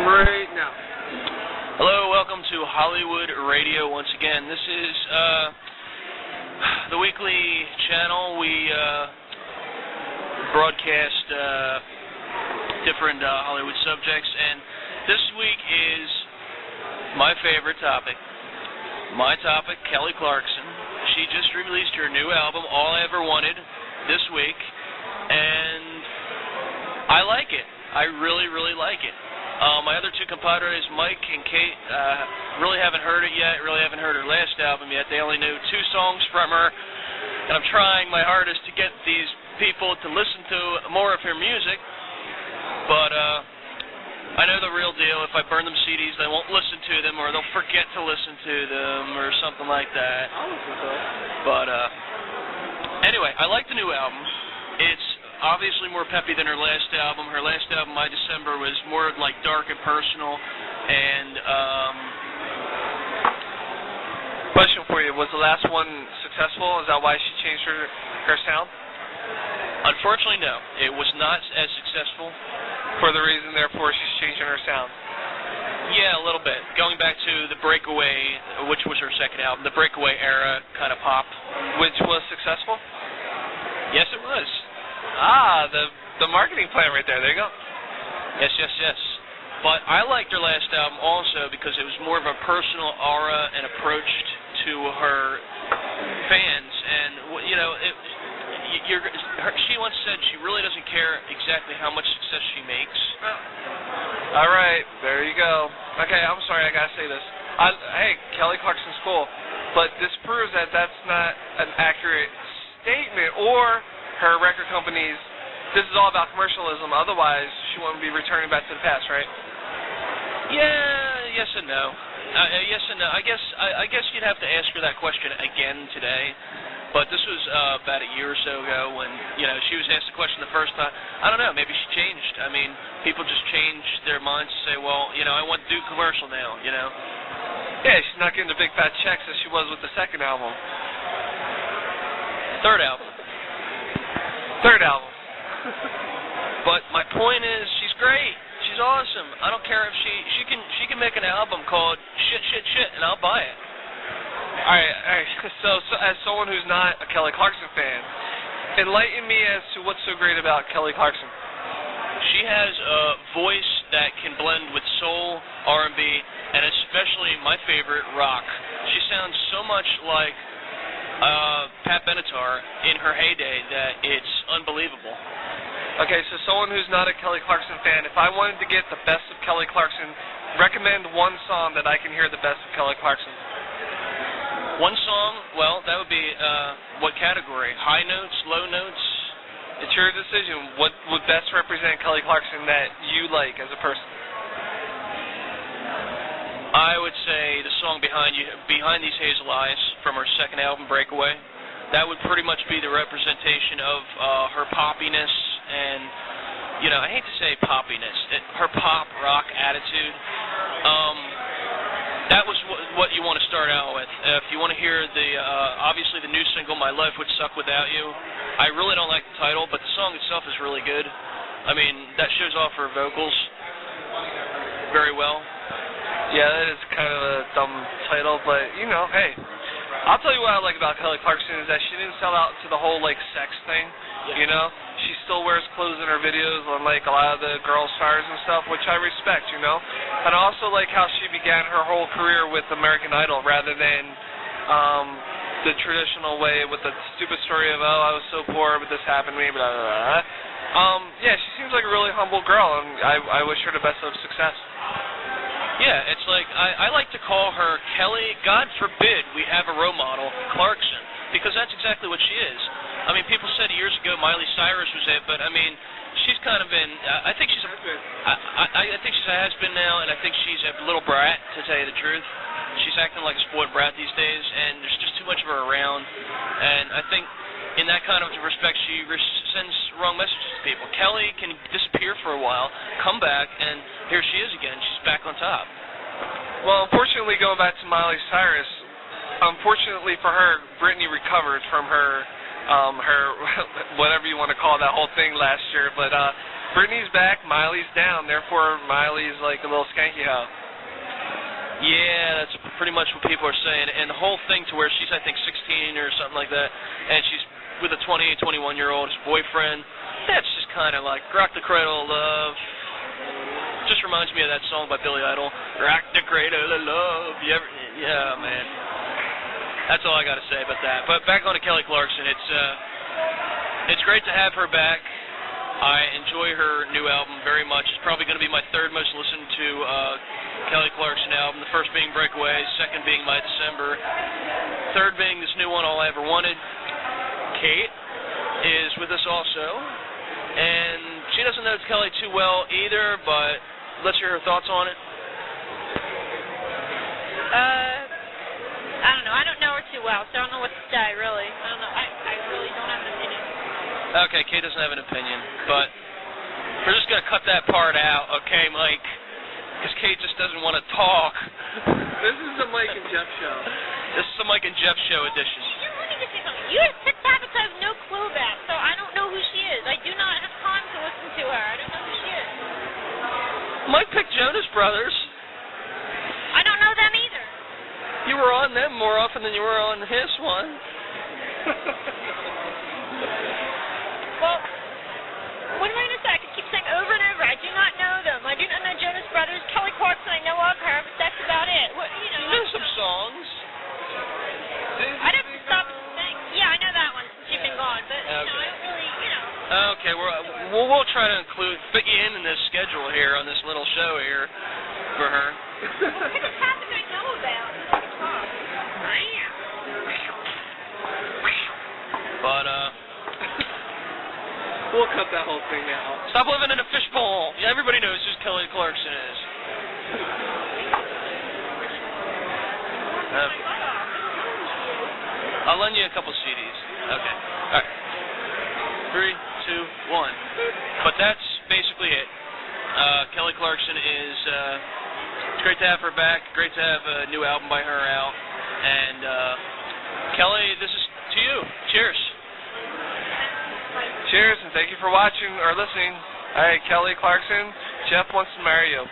Right now. Hello, welcome to Hollywood Radio once again. This is the weekly channel. We broadcast different Hollywood subjects, and this week is my favorite topic. My topic, Kelly Clarkson. She just released her new album, All I Ever Wanted, this week, and I like it. I really, really like it. My other two compadres, Mike and Kate, really haven't heard it yet, really haven't heard her last album yet. They only knew 2 songs from her, and I'm trying my hardest to get these people to listen to more of her music, but I know the real deal. If I burn them CDs, they won't listen to them, or they'll forget to listen to them, or something like that. But anyway, I like the new album. It's obviously more peppy than her last album. Her last album, My December, was more like dark and personal. And question for you: was the last one successful? Is that why she changed her sound? Unfortunately, no. It was not as successful. For the reason, therefore, she's changing her sound. Yeah, a little bit. Going back to the Breakaway, which was her second album, the Breakaway era kind of pop. Which was successful? Yes, it was. The marketing plan right there. There you go. Yes. But I liked her last album also because it was more of a personal aura and approach to her fans. And, you know, she once said she really doesn't care exactly how much success she makes. All right. There you go. Okay, I'm sorry. I got to say this. Hey, Kelly Clarkson's cool. But this proves that that's not an accurate statement, or her record companies, this is all about commercialism, otherwise she wouldn't be returning back to the past, right? Yeah, yes and no. Yes and no. I guess you'd have to ask her that question again today, but this was about a year or so ago when, you know, she was asked the question the first time. I don't know, maybe she changed. I mean, people just change their minds to say, well, you know, I want to do commercial now, you know? Yeah, she's not getting the big fat checks as she was with the second album. Third album. But my point is, she's great. She's awesome. I don't care if she can make an album called Shit, and I'll buy it. All right. So as someone who's not a Kelly Clarkson fan, enlighten me as to what's so great about Kelly Clarkson. She has a voice that can blend with soul, R&B, and especially my favorite, rock. She sounds so much like Pat Benatar in her heyday that it's unbelievable. Okay, so someone who's not a Kelly Clarkson fan, if I wanted to get the best of Kelly Clarkson, recommend one song that I can hear the best of Kelly Clarkson. One song? Well, that would be what category? High notes, low notes? It's your decision. What would best represent Kelly Clarkson that you like as a person? I would say the song Behind These Hazel Eyes from her second album, Breakaway. That would pretty much be the representation of her poppiness and, you know, I hate to say poppiness, her pop rock attitude. That was what you want to start out with. If you want to hear obviously the new single, My Life Would Suck Without You, I really don't like the title, but the song itself is really good. I mean, that shows off her vocals very well. Yeah, that is kind of a dumb title, but, you know, hey, I'll tell you what I like about Kelly Clarkson is that she didn't sell out to the whole, like, sex thing, you know? She still wears clothes in her videos on, like, a lot of the girl stars and stuff, which I respect, you know? And I also like how she began her whole career with American Idol rather than the traditional way with the stupid story of, oh, I was so poor, but this happened to me, blah, blah, blah. Yeah, she seems like a really humble girl, and I wish her the best of success. Yeah, it's like, I like to call her Kelly, God forbid we have a role model, Clarkson, because that's exactly what she is. I mean, people said years ago Miley Cyrus was it, but I mean, she's kind of been, I think she's a has-been now, and I think she's a little brat, to tell you the truth. She's acting like a spoiled brat these days, and there's just too much of her around, and I think in that kind of respect, she sends wrong messages to people. Kelly can disappear for a while, come back, and here she is again. She's back on top. Well, unfortunately, going back to Miley Cyrus, unfortunately for her, Britney recovered from her whatever you want to call that whole thing last year. But Britney's back, Miley's down. Therefore, Miley's like a little skanky hoe. Yeah, that's pretty much what people are saying. And the whole thing to where she's, I think, 16 or something like that, and she's with a 20, 21-year-old boyfriend. That's just kind of like Rock the Cradle of Love. Just reminds me of that song by Billy Idol. Rock the Cradle of Love. Yeah, man. That's all I got to say about that. But back on to Kelly Clarkson. It's great to have her back. I enjoy her new album very much. It's probably going to be my third most listened to Kelly Clarkson album. The first being Breakaways, second being My December, third being this new one, All I Ever Wanted. Kate is with us also, and she doesn't know Kelly too well either, but let's hear her thoughts on it. I don't know. I don't know her too well, so I don't know what to say, really. I don't know. I really don't have an opinion. Okay, Kate doesn't have an opinion, but we're just going to cut that part out, okay, Mike? Because Kate just doesn't want to talk. This is the Mike and Jeff show. This is the Mike and Jeff show edition. Let me just say something. You have six habits I have no clue about, so I don't know who she is. I do not have time to listen to her. I don't know who she is. Mike picked Jonas Brothers. I don't know them either. You were on them more often than you were on his one. Well, what am I going to say? I could keep saying over and over, I do not know them. I do not know Jonas Brothers. Kelly Clarkson, I know of her, but that's about it. You know some songs. I'd have to stop and think. Yeah, I know that one since you've been gone, but okay. I don't really, Okay, we'll try to fit you in this schedule here on this little show here for her. What just happened I know about? But, we'll cut that whole thing out. Stop living in a fishbowl. Yeah, everybody knows who Kelly Clarkson is. I'll lend you a couple CDs. Okay. All right. 3, 2, 1. But that's basically it. Kelly Clarkson is, it's great to have her back. Great to have a new album by her out. And, Kelly, this is to you. Cheers. Cheers, and thank you for watching or listening. All right, Kelly Clarkson, Jeff wants to marry you.